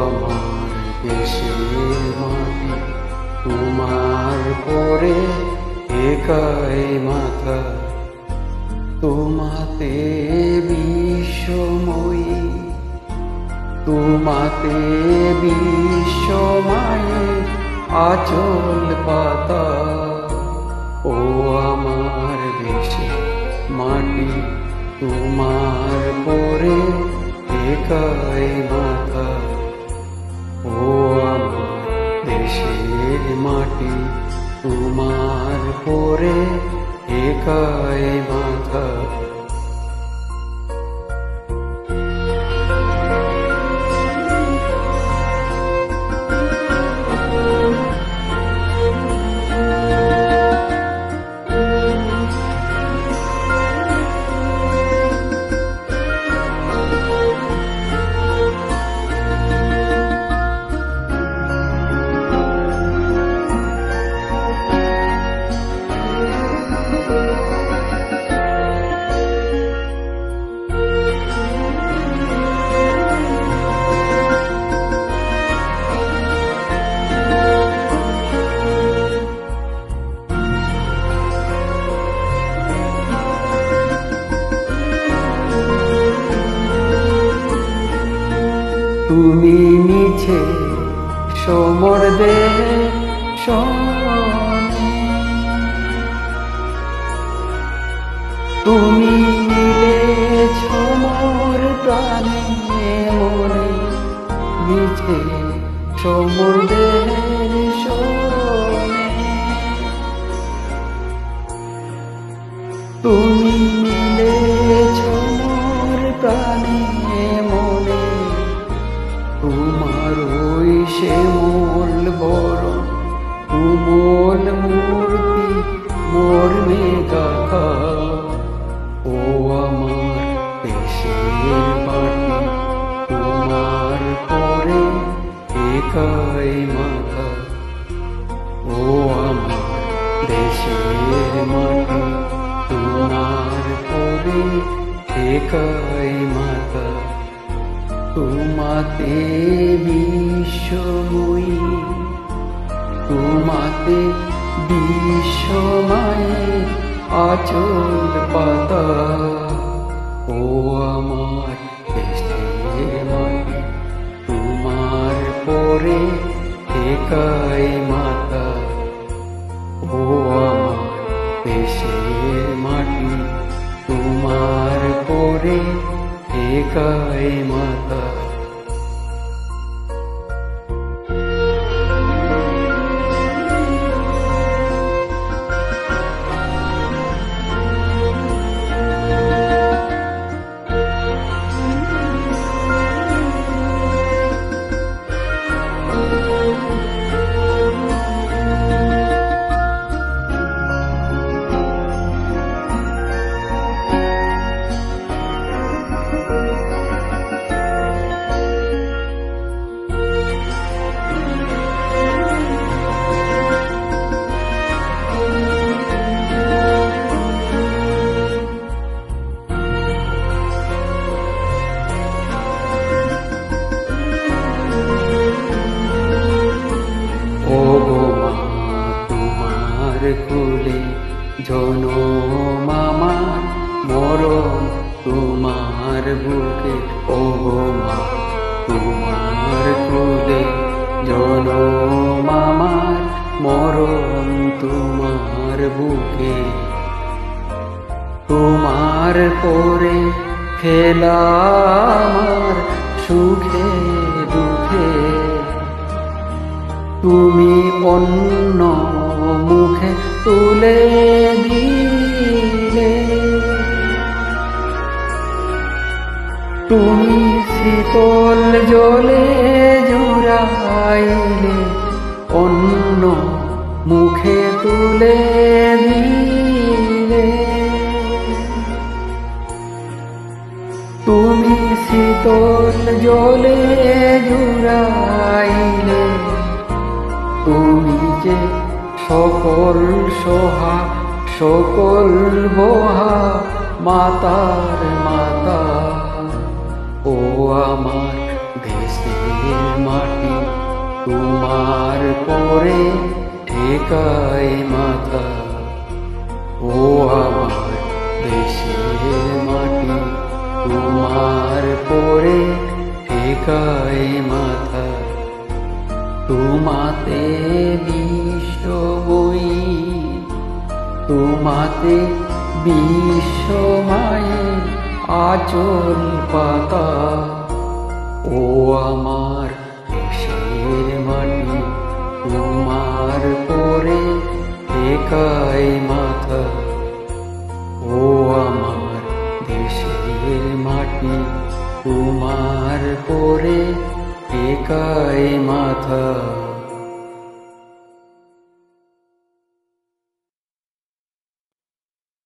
আমার দেশের মাটি তোমার পরে একাই মাথা, তোমাতে বিশ্বময়ী, তোমাতে বিশ্বময়ে আচল পাতা। ও আমার দেশে মাটি তোমার পরে একাই মাথা, ও আমার দেশের মাটি তোমার পরে একাই মাথা। তুমি মিছে সমর দেহে শোনে, তুমি মিলেছ মোর প্রাণে মনে, মিছে সমর দেহে শোনে। তুমি মিলেছ মোর প্রাণে মনে, তোমার ওই শ্যামল বরণ কোমল মূর্তি মোর মেঘাখা। ও আমার দেশের মাটি তোমার পরে একাই মাথা, ও আমার দেশের মাটি তোমার পরে একাই মাথা। তোমাতে বিশ্বময়ী, তোমাতে বিশ্বময়ে আচল পাতা। ও আমার দেশের মাটি তোমার পরে একাই মাথা, ও আমার দেশের মাটি তোমার পরে একাই মাথা। কুলে জনম আমার মরণ তোমার বুকে, ও মা তোমার কুলে জনম আমার মরণ তোমার বুকে। তোমার পরে খেলা আমার সুখে দুঃখে, তুমি অন্য মুখে তুলে দিলে, তুমি শীতল জলে জুড়াইলে, অন্য মুখে তুলে দিলে। তুমি শীতল জলে জুড়াইলে, তুমি যে সকল সোহা সকল বহা মাতার মাতা। ও আমার দেশে দেশের মাটি তোমার পরে ঠেকায় মাথা। ও আমার দেশের মাটি তোমার পরে ঠেকায় মাথা। তোমাতে বিশ্বময়ী, তোমাতে বিশ্বমায়ের আঁচল পাতা। ও আমার দেশের মাটি তোমার পরে ঠেকায় মাথা। ও আমার দেশের মাটি তোমার পরে ঠেকায় মাথা।